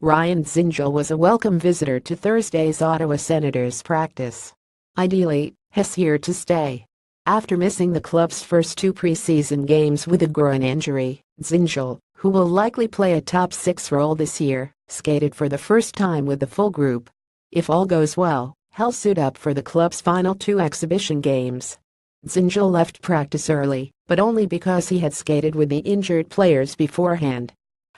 Ryan Dzingel was a welcome visitor to Thursdays Ottawa Senators practice. Ideally, he's here to stay. After missing the club's first two preseason games with a groin injury, Dzingel, who will likely play a top six role this year, skated for the first time with the full group. If all goes well, he'll suit up for the club's final two exhibition games. Dzingel left practice early, but only because he had skated with the injured players beforehand.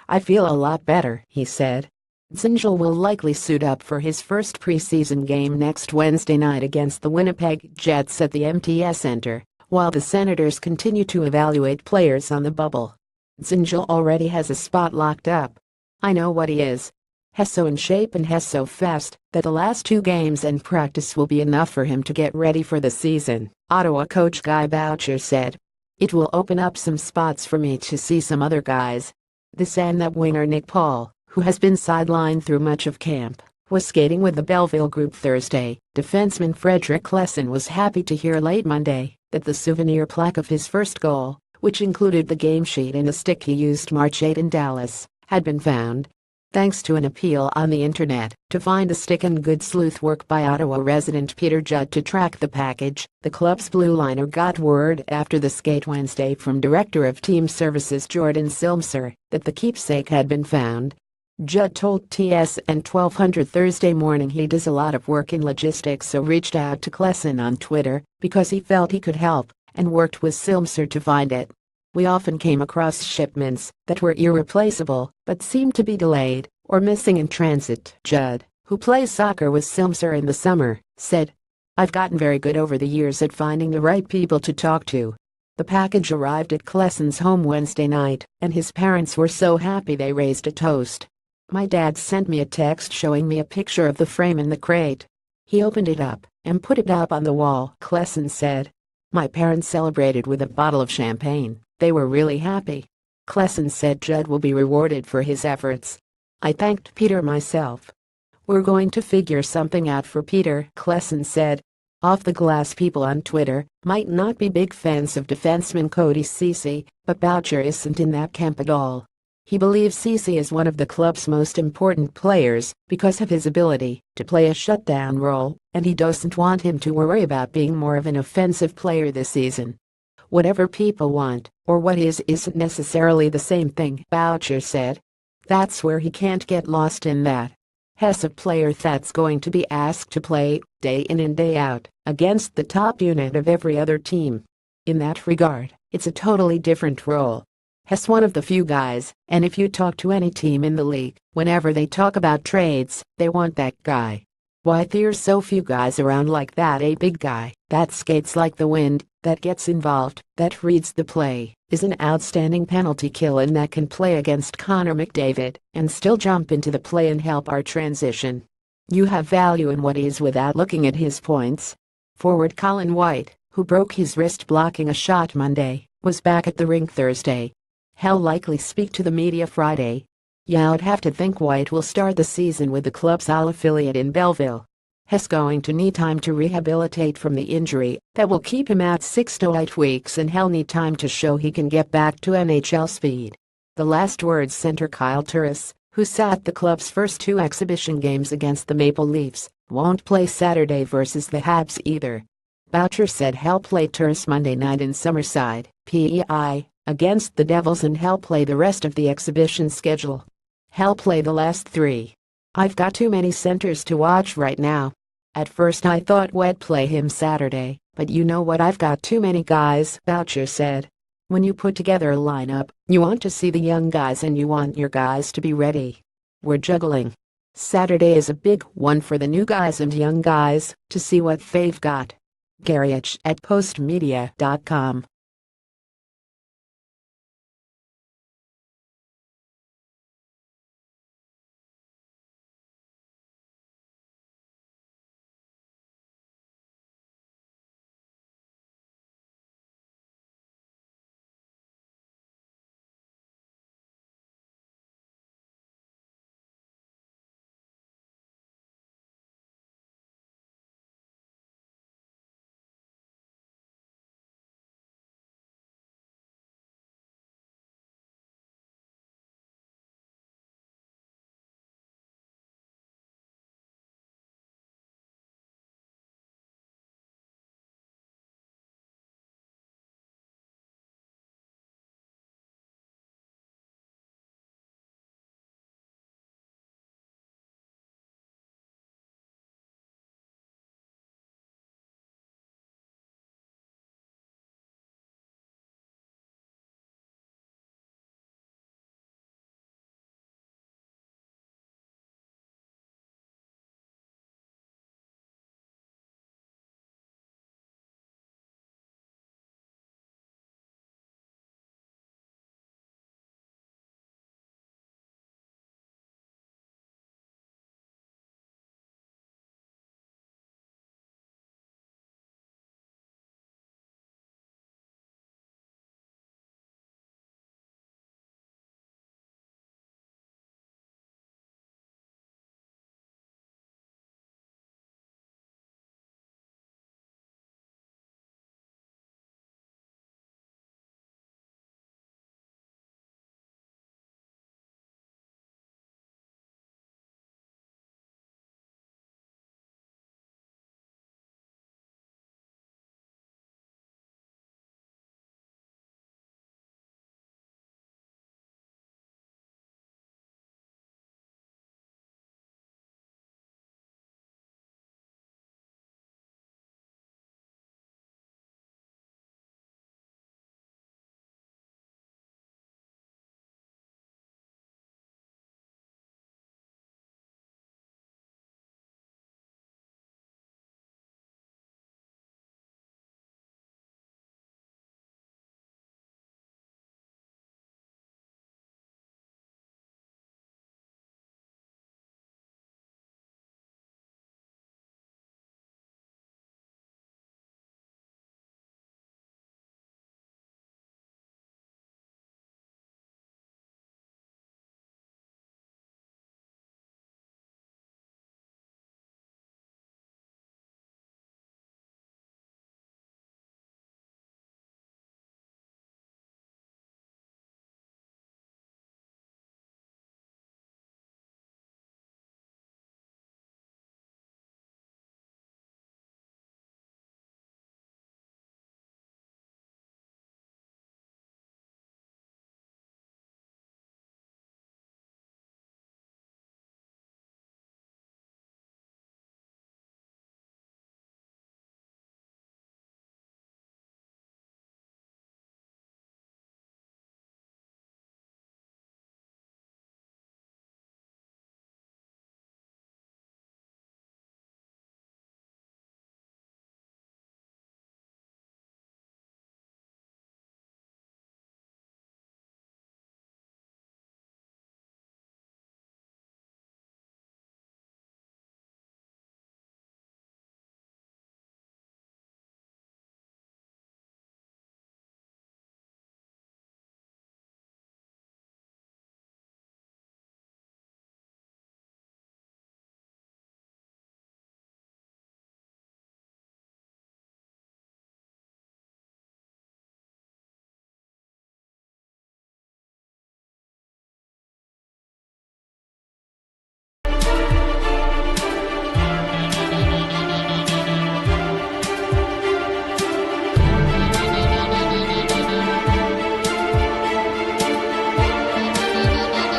"I feel a lot better," he said. Dzingel will likely suit up for his first preseason game next Wednesday night against the Winnipeg Jets at the MTS Center, while the Senators continue to evaluate players on the bubble. Dzingel already has a spot locked up. "I know what he is. He's so in shape and he's so fast that the last two games and practice will be enough for him to get ready for the season," Ottawa coach Guy Boucher said. "It will open up some spots for me to see some other guys." This and that winger Nick Paul, who has been sidelined through much of camp, was skating with the Belleville group Thursday. Defenseman Frederick Klesson was happy to hear late Monday that the souvenir plaque of his first goal, which included the game sheet and a stick he used March 8 in Dallas, had been found. Thanks to an appeal on the internet to find the stick and good sleuth work by Ottawa resident Peter Judd to track the package, the club's blue liner got word after the skate Wednesday from Director of Team Services Jordan Silmser that the keepsake had been found. Judd told TSN 1200 Thursday morning he does a lot of work in logistics, so reached out to Klesson on Twitter because he felt he could help and worked with Silmser to find it. "We often came across shipments that were irreplaceable but seemed to be delayed or missing in transit," Judd, who plays soccer with Silmser in the summer, said. "I've gotten very good over the years at finding the right people to talk to." The package arrived at Klesson's home Wednesday night, and his parents were so happy they raised a toast. "My dad sent me a text showing me a picture of the frame in the crate. He opened it up and put it up on the wall," Klesson said. "My parents celebrated with a bottle of champagne. They were really happy." Klesson said Judd will be rewarded for his efforts. "I thanked Peter myself. We're going to figure something out for Peter," Klesson said. Off-the-glass people on Twitter might not be big fans of defenseman Cody Ceci, but Boucher isn't in that camp at all. He believes Ceci is one of the club's most important players because of his ability to play a shutdown role, and he doesn't want him to worry about being more of an offensive player this season. "Whatever people want, or what is, isn't necessarily the same thing," Boucher said. "That's where he can't get lost in that. He's a player that's going to be asked to play, day in and day out, against the top unit of every other team. In that regard, it's a totally different role. He's one of the few guys, and if you talk to any team in the league, whenever they talk about trades, they want that guy. Why there's so few guys around like that, a big guy that skates like the wind, that gets involved, that reads the play, is an outstanding penalty kill, and that can play against Connor McDavid and still jump into the play and help our transition. You have value in what he is without looking at his points." Forward Colin White, who broke his wrist blocking a shot Monday, was back at the rink Thursday. He'll likely speak to the media Friday. "Yeah, I'd have to think White will start the season with the club's All affiliate in Belleville. He's going to need time to rehabilitate from the injury that will keep him out 6 to 8 weeks, and he'll need time to show he can get back to NHL speed." The last words center Kyle Turris, who sat the club's first two exhibition games against the Maple Leafs, won't play Saturday versus the Habs either. Boucher said he'll play Turris Monday night in Summerside, PEI, against the Devils, and he'll play the rest of the exhibition schedule. "He'll play the last 3. I've got too many centers to watch right now. At first I thought we'd play him Saturday, but you know what, I've got too many guys," Boucher said. "When you put together a lineup, you want to see the young guys and you want your guys to be ready. We're juggling. Saturday is a big one for the new guys and young guys to see what they've got." Garriott at postmedia.com